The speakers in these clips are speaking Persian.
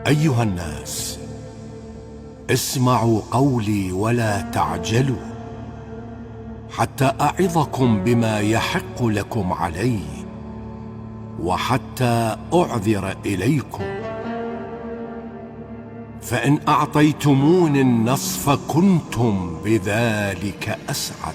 أيها الناس، اسمعوا قولي ولا تعجلوا حتى أعظكم بما يحق لكم عليه، وحتى أعذر إليكم. فإن أعطيتموني النصف كنتم بذلك أسعد.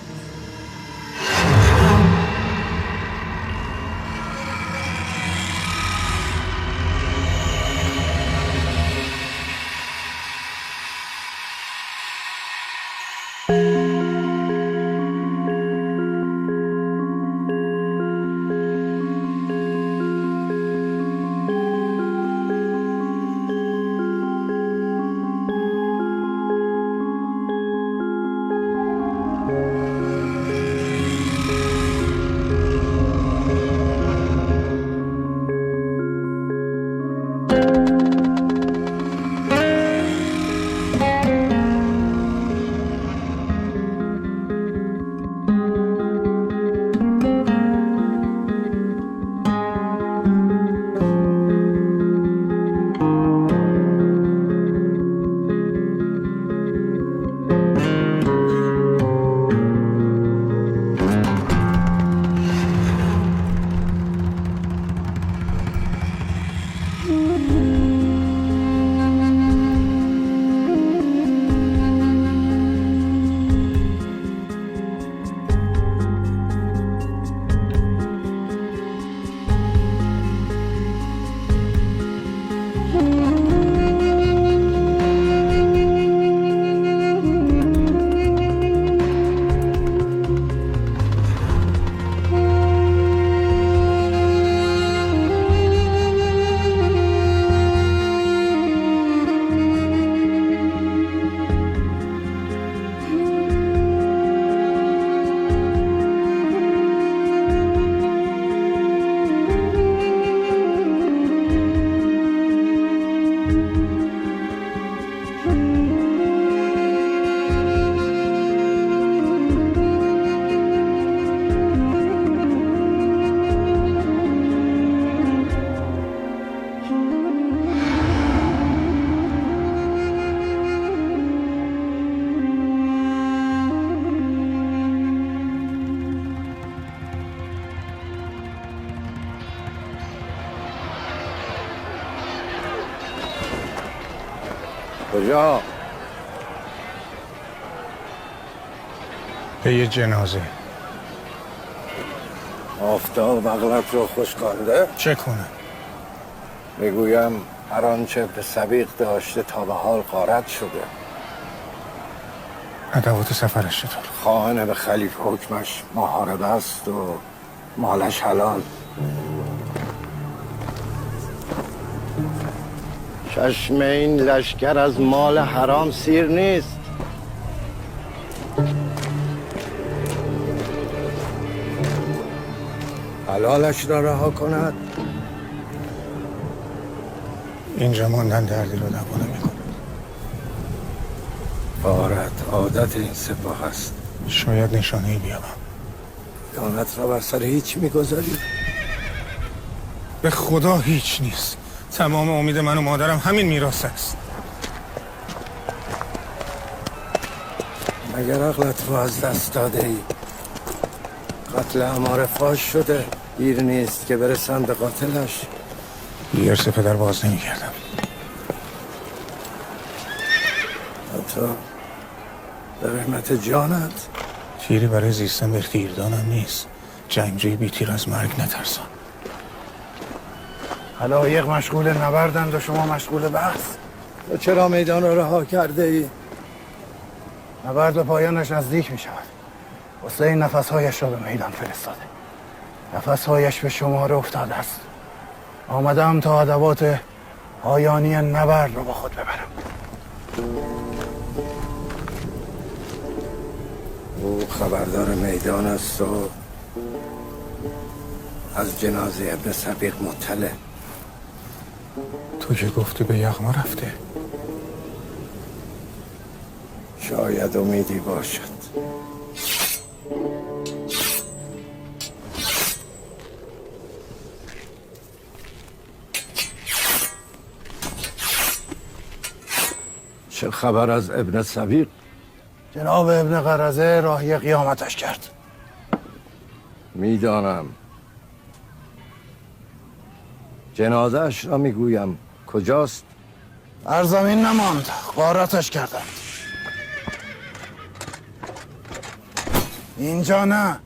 کجا؟ به یه جنازه. آفتاب عقلت رو خوش کرده؟ چه کنم؟ میگویم هر آنچه به سبیق داشته تا به حال غارت شده. ادوات سفرش چطور؟ خائن به خلیفه حکمش محاربه است و مالش حلال. چشم این لشکر از مال حرام سیر نیست. حلالش را رها کند. اینجا ماندن دردی رو دوا نمی‌کنه. غارت عادت این سپاه است. شاید نشانه‌ای بیابم. دانت را بر سر هیچ میگذاری؟ به خدا هیچ نیست. تمام امید من و مادرم همین میراث است. مگر عقلت رو از دست داده ای؟ قتل عمار فاش شده، دیر نیست که برسن به قاتلش. بی ارث پدر باز نمی‌کردم. حتی به رحمت جانت؟ تیری برای زیستن به تیردانم نیست. جنگجوی بی تیر از مرگ نترسان. حلایق مشغول نبردند و شما مشغول بحث. تو چرا میدان را رها کرده ای؟ نبرد به پایانش نزدیک می شود. حسین نفسهایش را به میدان فرستاده. نفسهایش به شماره افتاده است. آمدم تا ادوات پایانی نبرد را با خود ببرم. او خبردار میدان است و از جنازه ابن سبیق مطلع. تو که گفتی به یغما رفته. شاید امیدی باشد. چه خبر از ابن سبیق؟ جناب ابن قرظه راهی قیامتش کرد. میدانم. جنازه‌اش را میگویم کجاست؟ بر زمین نماند، غارتش کردند. اینجا نه،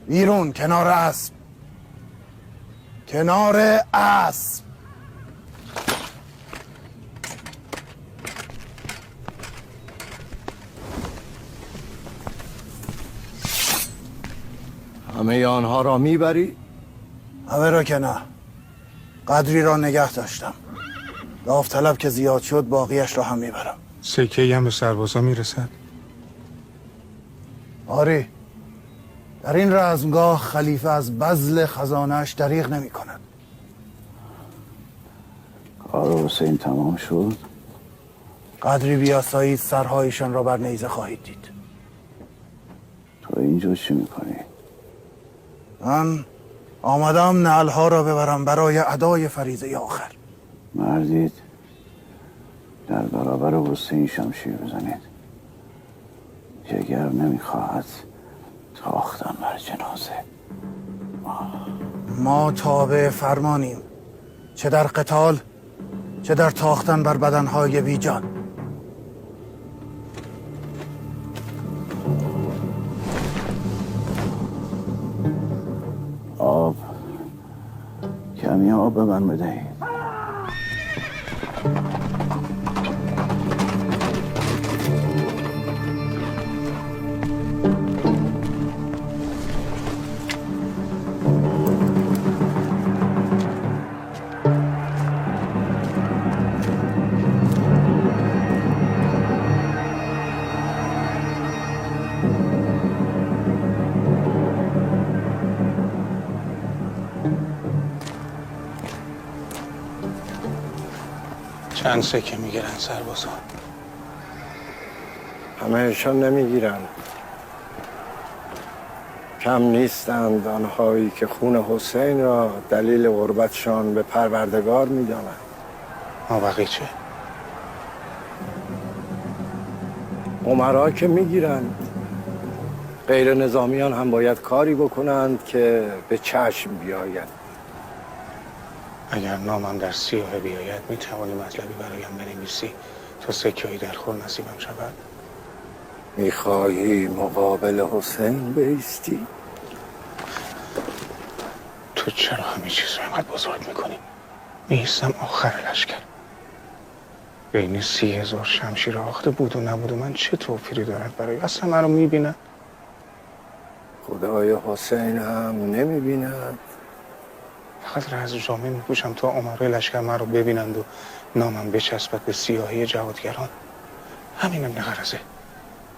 بیرون کنار اسب. کنار اسب. همه آنها را میبری؟ همه را که نه، قدری را نگه داشتم. داوطلب که زیاد شد باقیش را هم میبرم. سکه‌ای هم به سربازا میرسد؟ آری، در این رزمگاه خلیفه از بذل خزانه‌اش دریغ نمی کند. کار حسین تمام شد؟ قدری بیاسایید سرهایشان را بر نیزه خواهید دید. تو اینجا چی میکنی؟ من آمدم نعلها را ببرم برای ادای فریضه آخر. مردید در برابر حسین شمشیر بزنید. جگر نمیخواهد تاختن بر جنازه. ما تابع فرمانیم، چه در قتال چه در تاختن بر بدنهای بیجان. آب، کمی آب به من بدهید. چند سکه میگیرن سربازا؟ همهشان نمیگیرند. کم نیستند آنهایی که خون حسین را دلیل قربتشان به پروردگار میدانند. مابقی چه؟ امرا که میگیرند. غیر نظامیان هم باید کاری بکنند که به چشم بیاید. اگر نامم در سیاه بیاید میتوانی مطلبی برایم بنویسی تا سکه‌ای در خور نصیبم شود؟ میخواهی مقابل حسین بایستی؟ تو چرا همه چیز رو اینقدر بزرگ میکنی؟ میستم آخر لشکر. بین 30,000 شمشیر آخته بود و نبود و من چه توفیری دارد برای اصلا من رو میبینه؟ خدای حسین هم نمیبیند. فقط رز جامعه میپوشم تا امرای لشکر من رو ببینند و نامم بچسبد به سیاهی جهادگران. همین ابن قرظه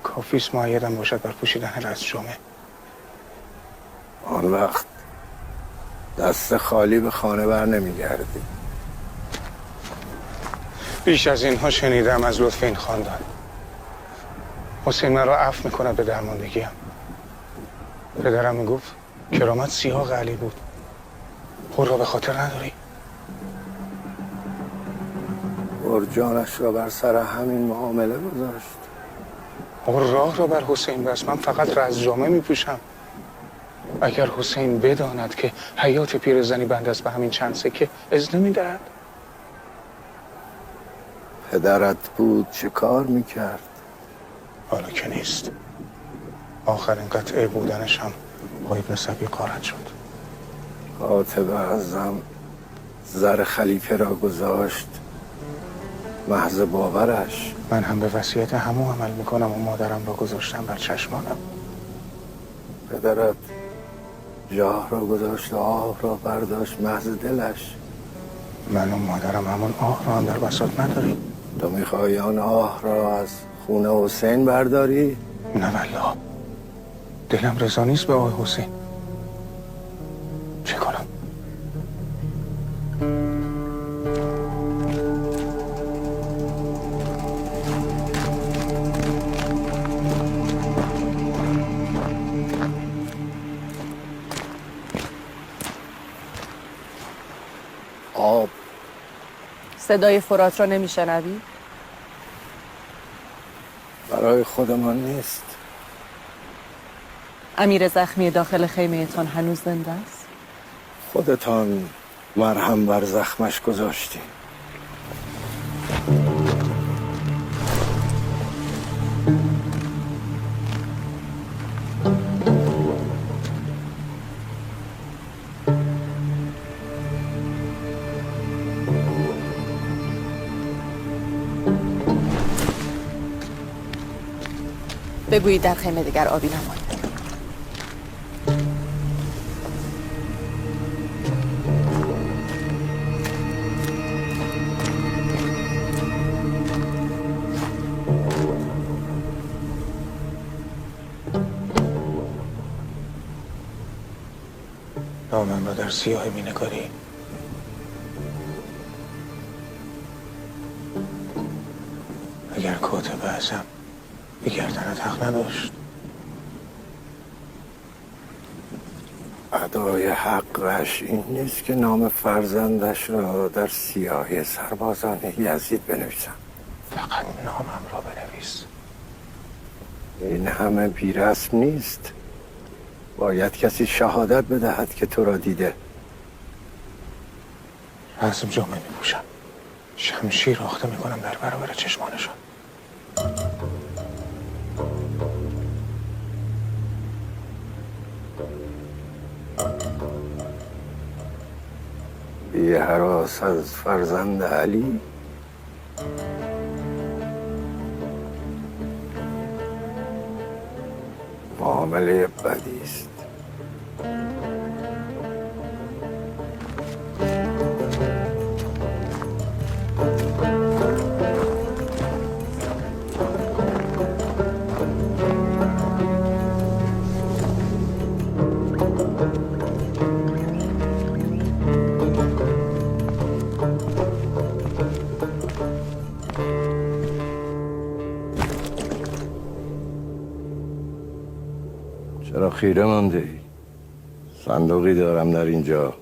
کافیست معیدم باشد بر پوشیدن رز جامعه. آن وقت دست خالی به خانه بر نمیگردی. بیش از اینها شنیدم از لطف این خاندان. حسین من را عفو میکند به درماندگیم. پدرم میگفت کرامت سیاه علی بود. خود را به خاطر نداری؟ برجانش را بر سر همین معامله گذاشت. او راه را بر حسین بست. من فقط رز جامعه میپوشم. اگر حسین بداند که حیات پیرزنی بند است به همین چند سکه اذن میدهد؟ پدرت بود چه کار میکرد؟ حالا که نیست. آخرین قطعه بودنش هم با ابن سبیق خواهد شد. کاتب اعظم زر خلیفه را گذاشت محض باورش. من هم به وصیت همو عمل میکنم و مادرم را گذاشتم بر چشمانم. پدرت جاه را گذاشت و آه را برداشت محض دلش. من و مادرم همون آه را هم در بساط نداریم. تو میخوای آن آه را از خون حسین برداری؟ نه والله، دلم رضا نیست به آه حسین. چه کنم؟ آب. صدای فرات را نمیشنوی؟ برای خودمان نیست. امیر زخمی داخل خیمهتان هنوز زنده است؟ خودتان مرهم بر زخمش گذاشتی. بگویید در خیمه دیگر آبی نمانده. نامم را در سیاه می نگاری. اگر کاتب ازم به گردنت حق نداشت. ادای حقش این نیست که نام فرزندش را در سیاهی سربازان یزید بنویسم. فقط نامم را بنویس. این همه بی‌رسم نیست. باید کسی شهادت بدهد که تو را دیده. رسم جامعه می پوشم. شمشیر آخته می کنم در برابر چشمانشان. بی هراس از فرزند علی. معامله بدی است. چرا خیره مانده ای؟ صندوقی دارم در اینجا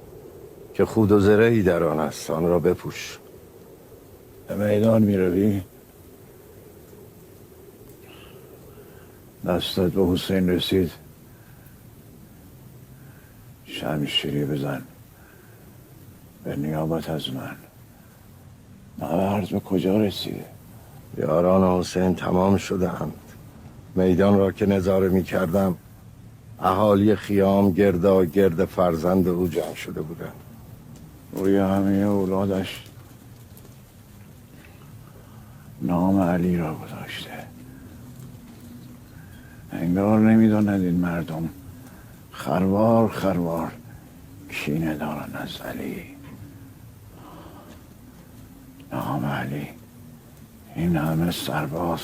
که خود و زرهی در آن است. آن را بپوش. به میدان می روی؟ دستت به حسین رسید؟ شمشیری بزن به نیابت از من. نبرد به کجا رسیده؟ یاران حسین تمام شدند. میدان را که نظاره می کردم اهالی خیام گردا گرد فرزند او جمع شده بودند. روی همه اولادش نام علی را گذاشته. انگار نمیداند این مردم خروار خروار کینه دارن از علی. نام علی، این همه سرباز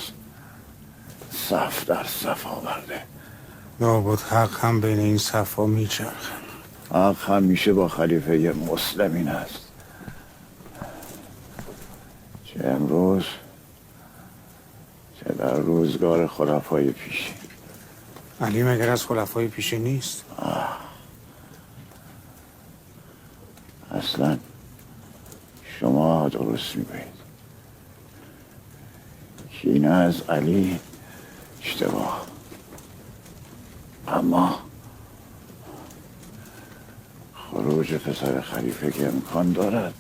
صف در صف آورده. لابد حق هم بین این صفا میچرخه. حق همیشه با خلیفه مسلمین است. چه امروز چه در روزگار خلفای پیشین. علی مگر از خلفای پیشین نیست؟ اصلا شما درست میگویید. کینه از علی اشتباه، اما خروج پسر خلیفه که امکان دارد.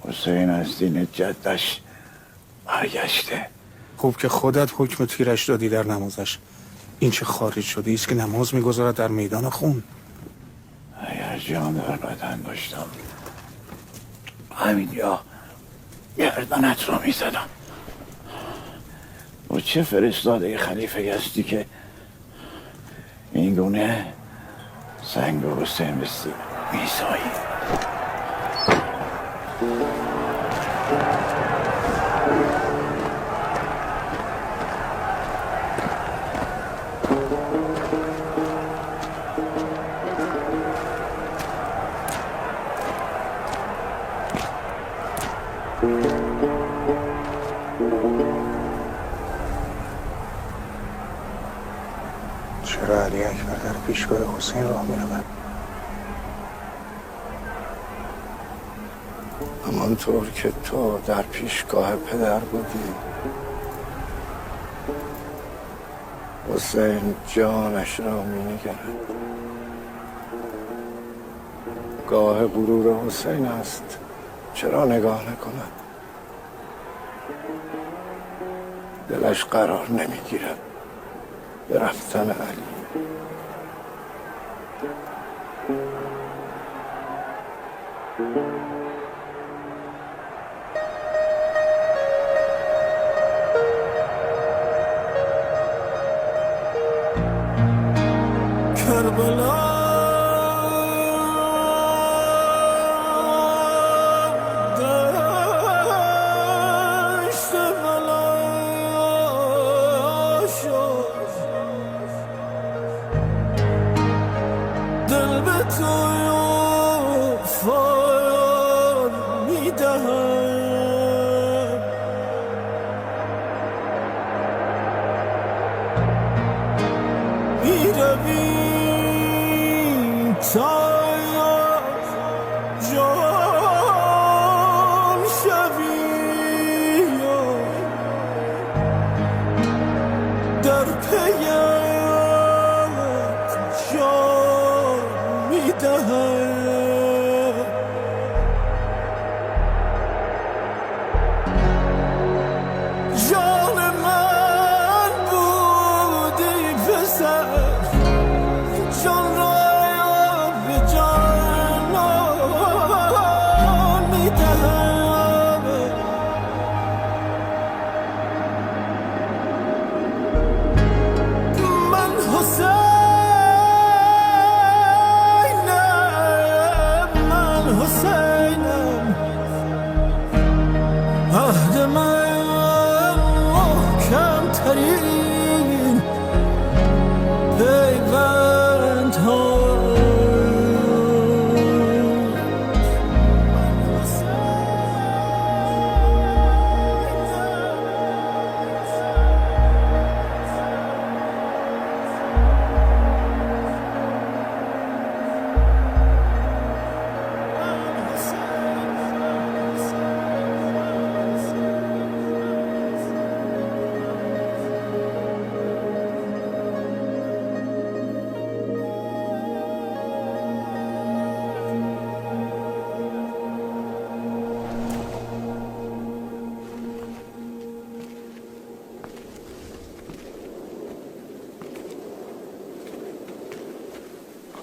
حسین از دین جدش برگشته. خوب که خودت حکم تیرش دادی در نمازش. این چه خارج شدی است که نماز میگذارد در میدان خون. اگر جان در بدن داشتم همینجا گردنت رو میزدم. و چه فرستاده خلیفه هستی که این گونه سنگ و حسین بستی میسایی؟ چرا علی اکبر در پیشگاه حسین راه میرود؟ همانطور که تو در پیشگاه پدر بودی حسین جانش را می نگرد. گاه غرور حسین است، چرا نگاه نکند؟ دلش قرار نمیگیرد به رفتن علی. کربلا دشت بلا شد، دل به تو فال میدهم، میروی تا جان شوی، در پیت جان میدهم. جان من بودی پسر، جان را به جانان میدهم. من حسینم، عهد من محکم ترین پیوند ها.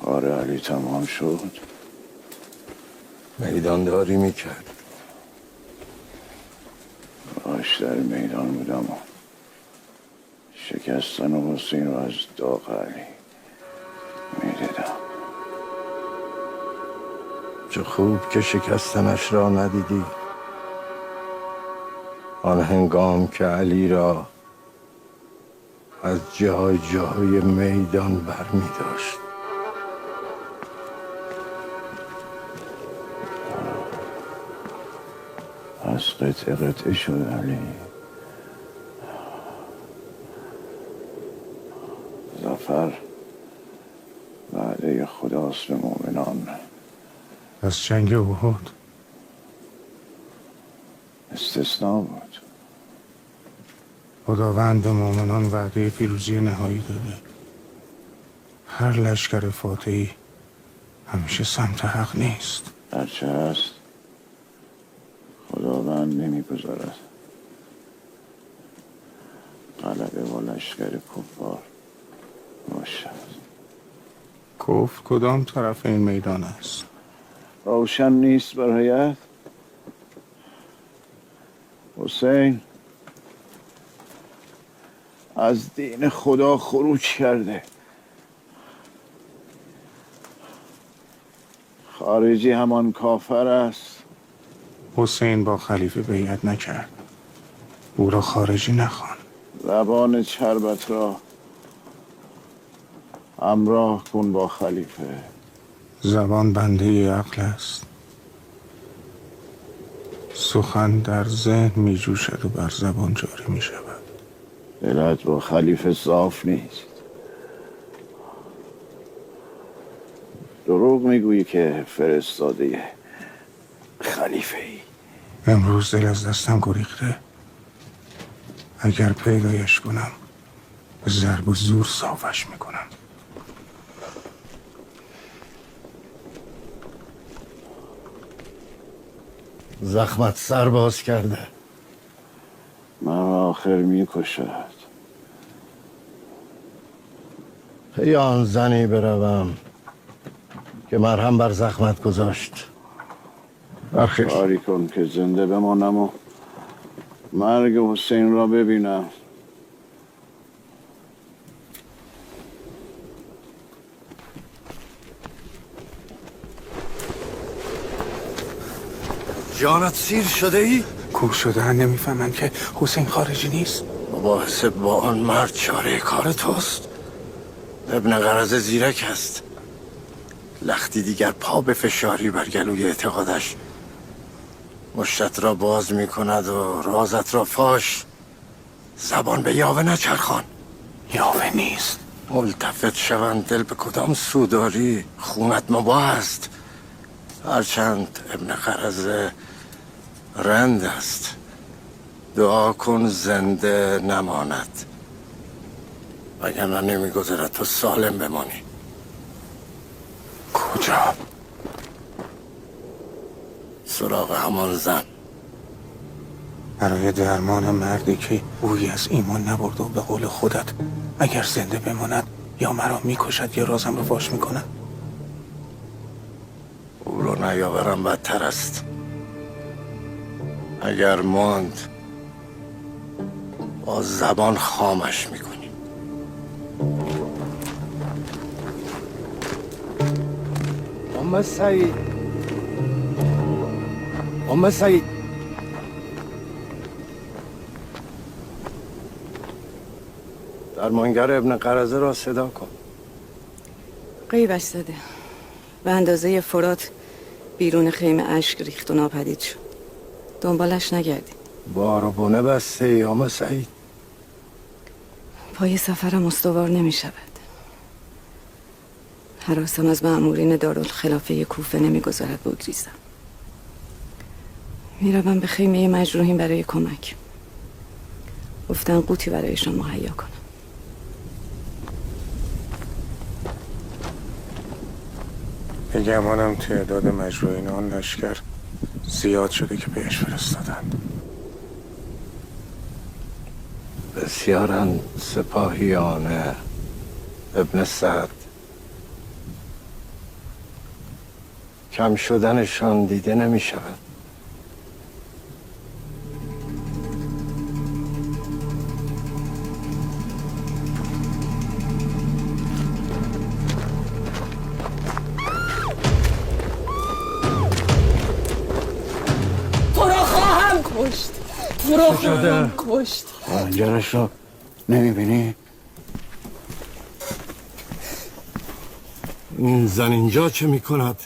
کار علی تمام شد. میدانداری میکرد. باش در میدان بودم و شکستن حسین رو از داغ علی میدیدم. چه خوب که شکستنش را ندیدی. آن هنگام که علی را از جای جای میدان برمی داشت. از قطعه قطعه شد علی. ظفر وعده خداست به مؤمنان. از جنگ احد استثناء بود. خداوند به مؤمنان وعده پیروزی نهایی داده. هر لشکر فاتحی همیشه سمت حق نیست. هرچه هست خداوند نمیگذارد غلبه با لشکر کفار باشد. کفر کدام طرف این میدان است؟ روشن نیست برایت؟ حسین از دین خدا خروج کرده. خارجی همان کافر است. حسین با خلیفه بیعت نکرد. او را خارجی نخوان. زبان چربت را همراه کن با خلیفه. زبان بنده عقل است. سخن در ذهن می جوشد و بر زبان جاری می شود. دلت با خلیفه صاف نیست. دروغ میگویی که فرستاده خلیفه ای. امروز دل از دستم گریخته. اگر پیدایش کنم به ضرب و زور صافش میکنم. زخمت سر باز کرده. مرا آخر میکشد. پی آن زنی بروم که مرهم بر زخمت گذاشت. آخر کاری کن که زنده بمانم و مرگ حسین را ببینم. جانت سیر شده ای؟ کور شده نمیفهمن که حسین خارجی نیست. مباحثه با آن مرد چاره کار توست. ابن غرض زیرک است. لختی دیگر پا به فشاری بر گلوی اعتقادش. مشتت را باز می کند و رازت را فاش. زبان به یاوه نچرخان. یاوه نیست. ملتفت شوند دل به کدام سوداری. خونت مباح است. هرچند ابن غرض رند است. دعا کن زنده نماند، وگرنه نمیگذرد تو سالم بمانی. کجا؟ سراغ همان زن. برای درمان مردی که بویی از ایمان نبرد و به قول خودت اگر زنده بماند یا مرا میکشد یا رازم رو فاش میکند. او رو نیاورم بدتر است. اگر ماند با زبان خامش میکنی. ام سعید، ام سعید، درمانگر ابن قرضه را صدا کن. غیبش زده. به اندازه فرات بیرون خیمه اشک ریخت و ناپدید شد. دنبالش نگردی. بار و بونه بسته ای ام سعید. پای سفرم استوار نمی شود. هراسم از مأمورین دارالخلافه کوفه نمی گذارد بگریزم. می روم به خیمه مجروحین برای کمک. گفتن قوطی برایشان مهیا کنم. به گمانم تعداد مجروحین آن لشکر زیاد شده که بهش فرستادن. بسیارند سپاهیان ابن سعد. کم شدنشان دیده نمی شود. تو را خواهم کشت. تو را خواهم کشت. پنجرش را نمیبینی؟ این زن اینجا چه می کند؟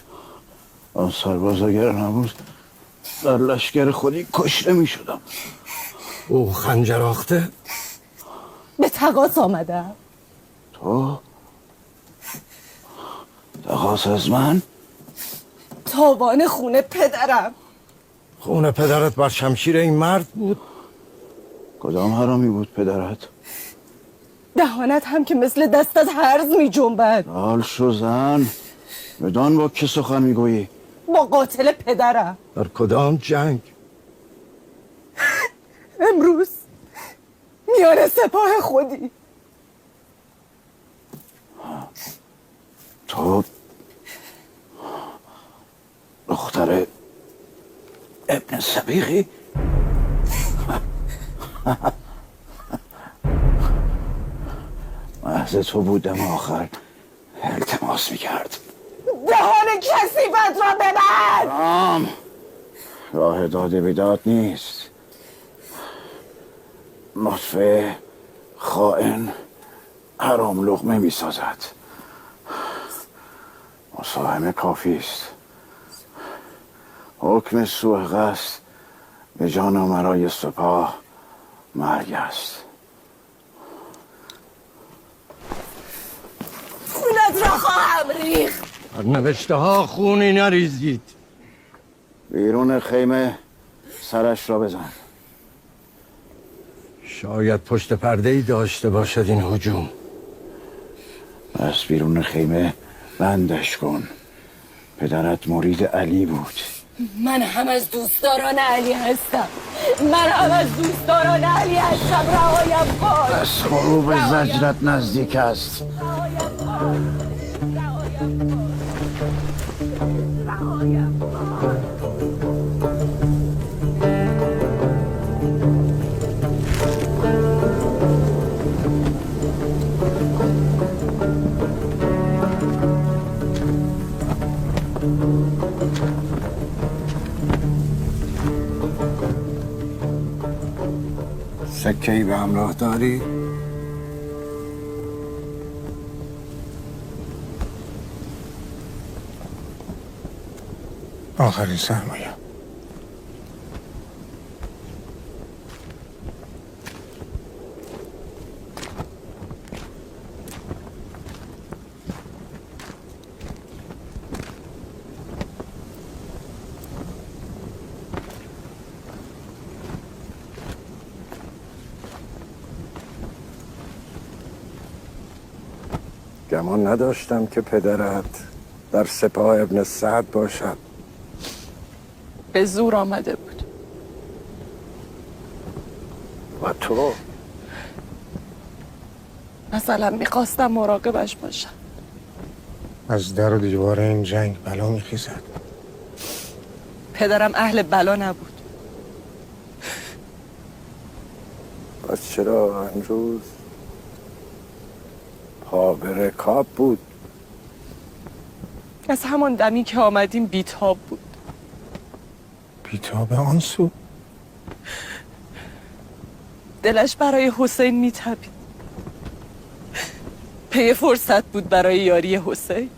آن سرباز اگر نبود در لشکر خودی کشته می شدم. او خنجراخته؟ به تقاس آمدم. تو؟ تقاس از من؟ تاوان خون پدرم. خون پدرت بر شمشیر این مرد بود؟ کدام حرامی بود پدرت؟ دهانت هم که مثل دستت هرز می جنبد. حال شو زن. بدان با که سخن میگویی؟ با قاتل پدرم. در کدام جنگ؟ امروز میان سپاه خودی. تو دختر ابن سبیقی؟ محض تو بودم آخر التماس میکرد. دهان کثیفت را ببند. رام راه داده بیداد نیست. نطفه خائن حرام لقمه میسازد. مساهمه کافی است. حکم سوء قصد به جان و مرای سپاه مرگ است. خونت را خواهم ریخت. در نوشته ها خونی نریزید. بیرون خیمه سرش را بزن. شاید پشت پرده‌ای داشته باشد این هجوم. پس بیرون خیمه بندش کن. پدرت مرید علی بود. من هم از دوستداران علی هستم. من هم از دوستداران علی هستم. رهایم کن. پس غروب زجرت نزدیک است. رهایم کن. رهایم کن. سکه‌ای به همراه داری؟ آخرین سرمایه. گمان نداشتم که پدرت در سپاه ابن سعد باشد. به زور آمده بود. و تو؟ مثلا میخواستم مراقبش باشم. از در و دیوار این جنگ بلا میخیزد. پدرم اهل بلا نبود. پس چرا امروز پا به رکاب بود؟ از همان دمی که آمدیم بیتاب بود. بیتاب آن سو؟ دلش برای حسین میتپید. پی فرصت بود برای یاری حسین.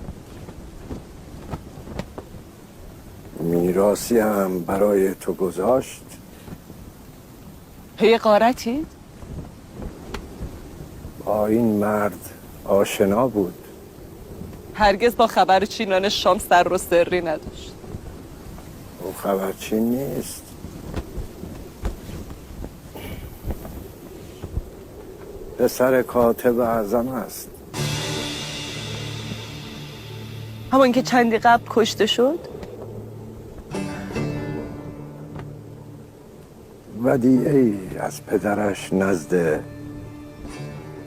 میراثی هم برای تو گذاشت؟ پی غارتی؟ با این مرد آشنا بود. هرگز با خبر چینان شام سر و سری نداشت. او خبرچین نیست. پسر کاتب اعظم است. همون که چندی قبل کشته شد؟ ودیعی از پدرش نزد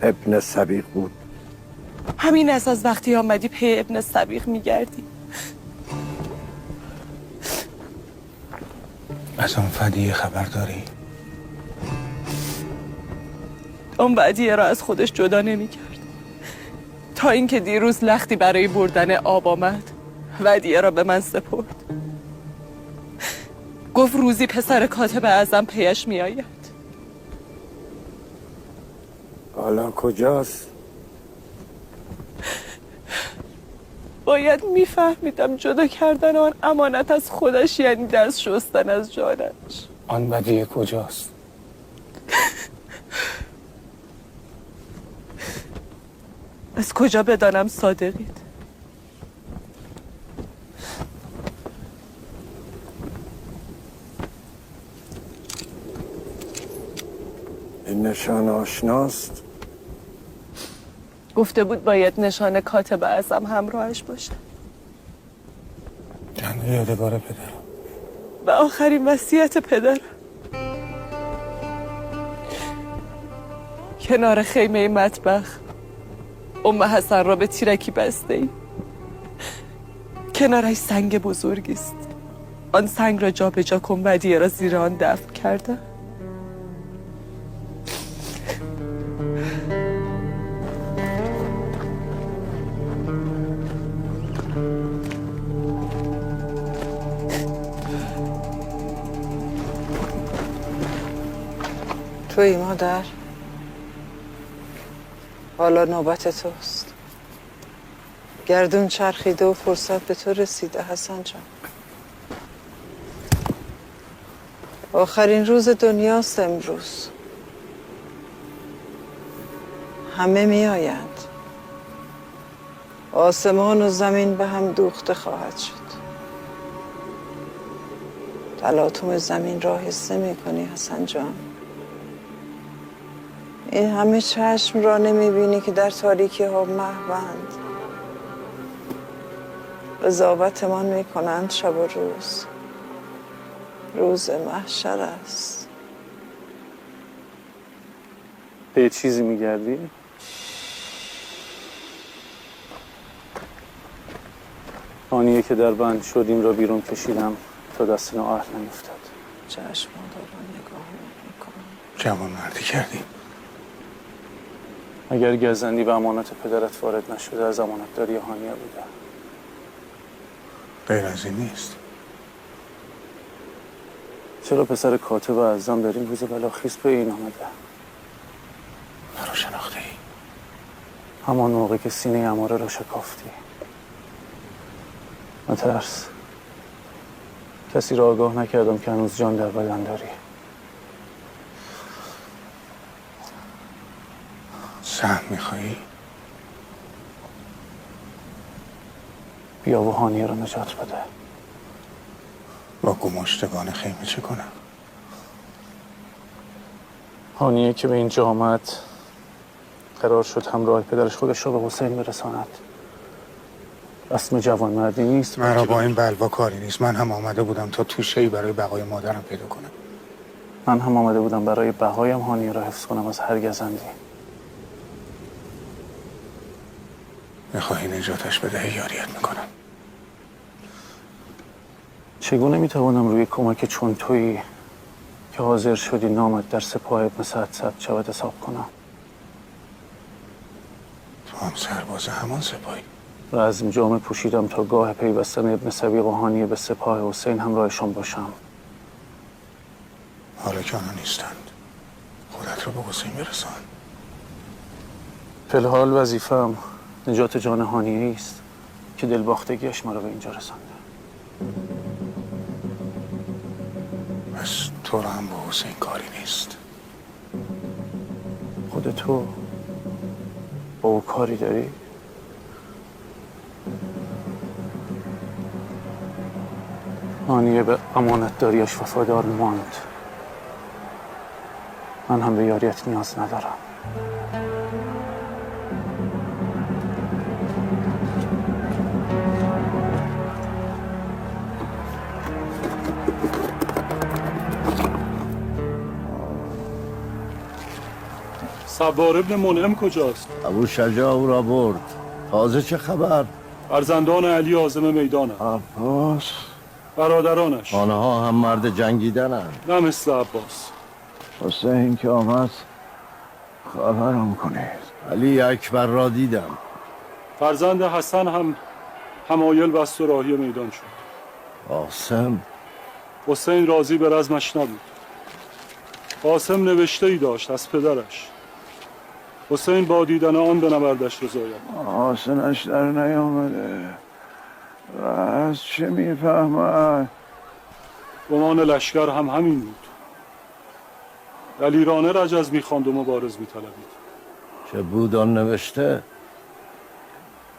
ابن سبیق بود. همین از وقتی آمدی پی ابن سبیق میگردی. از آن فدیه خبر داری؟ اون ودیعه را از خودش جدا نمیکرد. تا اینکه دیروز لختی برای بردن آب آمد، ودیعه را به من سپرد. گفت روزی پسر کاتب اعظم پیش میآید. حالا کجاست؟ باید میفهمیدم جدا کردن آن امانت از خودش یعنی دست شستن از جانش. آن ودیعه کجاست؟ از کجا بدانم صادقید؟ این نشان آشناست؟ گفته بود باید نشان کاتب اعظم همراهش باشه. چند یادگار پدرم و آخرین وصیت پدر کنار خیمه مطبخ ام حسن را به تیرکی بسته ای. کنارش سنگ بزرگی است. آن سنگ را جا به جا کن، ودیعه را زیر آن دفن کرده. توی مادر، حالا نوبت توست. گردون چرخیده و فرصت به تو رسیده حسن جان. آخرین روز دنیاست امروز. همه می آیند. آسمان و زمین به هم دوخته خواهد شد. تلاطم زمین را حس می کنی حسن جان؟ این همه چشم را نمیبینی که در تاریکی ها محوند قضاوتمان میکنند شب و روز. روز محشر است. به یه چیزی میگردی؟ آنیه که در بند شدیم را بیرون کشیدم تا دست نااهل نیفتد. چشم دارم نگاه میکنم. جوان مردی کردی. اگر گزندی به امانت پدرت وارد نشده از امانتداری هانیه بوده. غیر از این نیست. چرا پسر کاتب اعظم در این روز بلاخیز به این آمده؟ مرا شناخته ای؟ همان موقع که سینه اماره را شکافتی. نترس. کسی را آگاه نکردم که هنوز جان در بدن داری. سهم میخوایی؟ بیا و هانیه را نجات بده. با گماشتگان خیمه چه کنم؟ هانیه که به اینجا آمد قرار شد همراه پدرش خودش را به حسین برساند. رسم جوانمردی نیست. مرا با این بلوا کاری نیست. من هم آمده بودم تا توشه‌ای برای بقای مادرم پیدا کنم. من هم آمده بودم برای بقایم هانیه را حفظ کنم از هر گزندی. میخواهی نجاتش بده یاریت میکنم. چگونه میتوانم روی کمک چون تویی که حاضر شدی نامت در سپاه ابن سعد ثبت شود حساب کنم؟ تو هم سرباز همان سپاهی. رزم جامه پوشیدم تا گاه پیوستن ابن سبیق و هانیه به سپاه حسین همراهشان باشم. حالا که آنها نیستند خودت را به حسین برسان. فی الحال وظیفه‌ام نجات جان هانیه است که دلباختگیش مرا به اینجا رسانده. پس تو را هم با حسین کاری نیست. خود تو با او کاری داری؟ هانیه به امانت داریش وفادار ماند. من هم به یاریت نیاز ندارم. سوار ابن منعم کجاست؟ ابو شجاع او را برد. تازه چه خبر؟ فرزندان علی عازم میدانند. عباس؟ برادرانش. آنها هم مرد جنگیدنند. نه مثل عباس. حسین که آمد خبرم کنید. علی اکبر را دیدم. فرزند حسن هم حمایل بست و راهی میدان شد. قاسم؟ حسین راضی به رزمش نبود. قاسم نوشته ای داشت از پدرش. حسین با دیدن آن به نبردش رضایت. آسنش در نیامده و از چه میفهمد؟ گمان لشکر هم همین بود. دلیرانه رجز میخواند و مبارز میطلبید. چه بود آن نوشته؟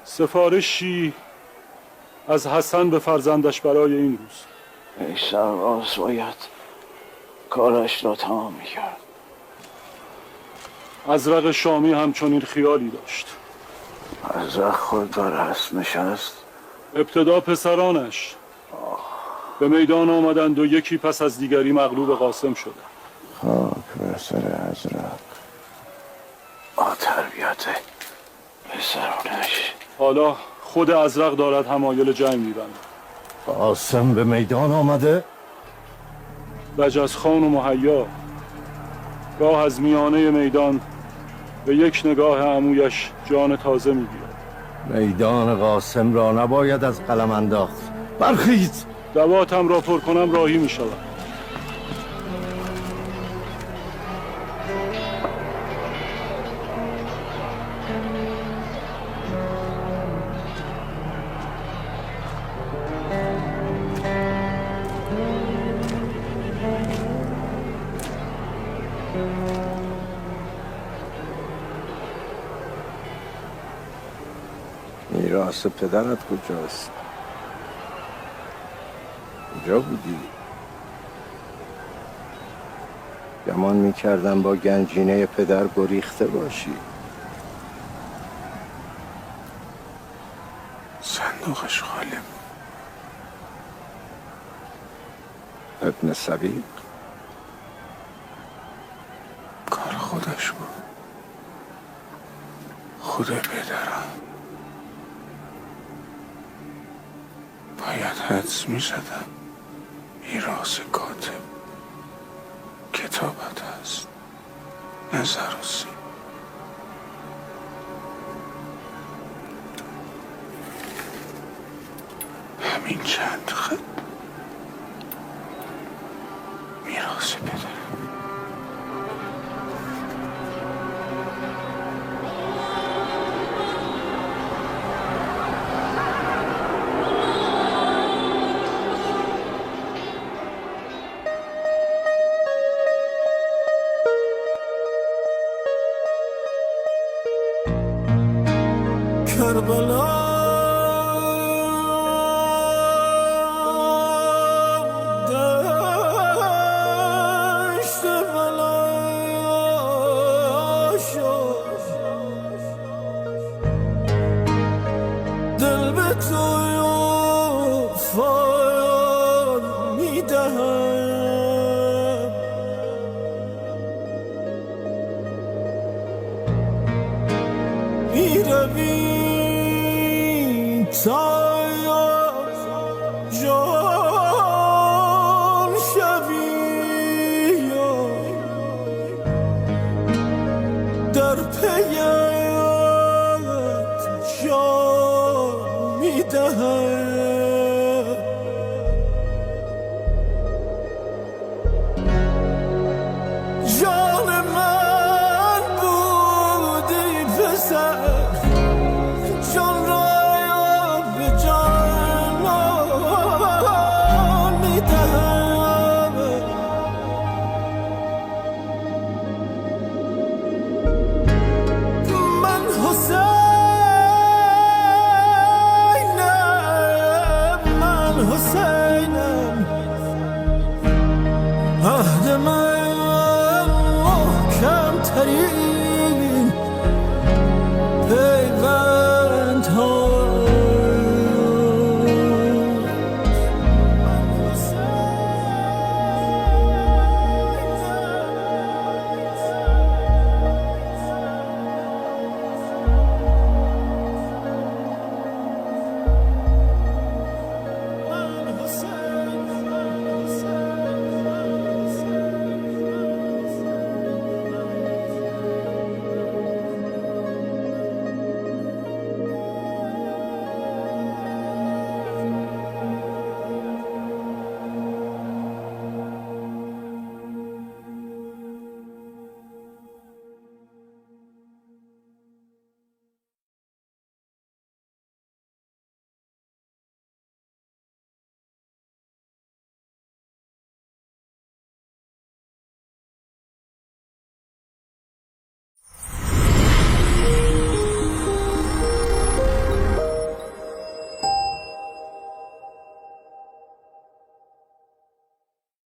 سفارشی از حسن به فرزندش برای این روز. ای سرباز باید کارش را تمام میکرد. ازرق شامی همچنین خیالی داشت. ازرق خود بر رسم نشست. ابتدا پسرانش به میدان آمدند و یکی پس از دیگری مغلوب قاسم شدند. خاک بر سر ازرق با تربیت پسرانش. حالا خود ازرق دارد حمایل جنگ میبند. قاسم به میدان آمده؟ رجز خان و مهیا گاه از میانه میدان به یک نگاه عمویش جان تازه میگیرد. میدان قاسم را نباید از قلم انداخت. برخیز! دواتم را پر کنم راهی میشود. میراث پدرت کجاست؟ کجا بودی؟ گمان میکردم با گنجینه پدر گریخته باشی. صندوقش خالی بود. ابن سبیق کار خودش بود. خود پدرم باید حدس میزدم میراث کاتب کتابت است، نظر و سین. همین چند خط میراث پدرم. کربلا دشت بلا شد، دل به تو وفا میدهم، میروی تا جان شوی در پیت جان میدهم، جان من بودی پسر، جان را به جانان میدهم، من حسینم، عهد من محکم ترین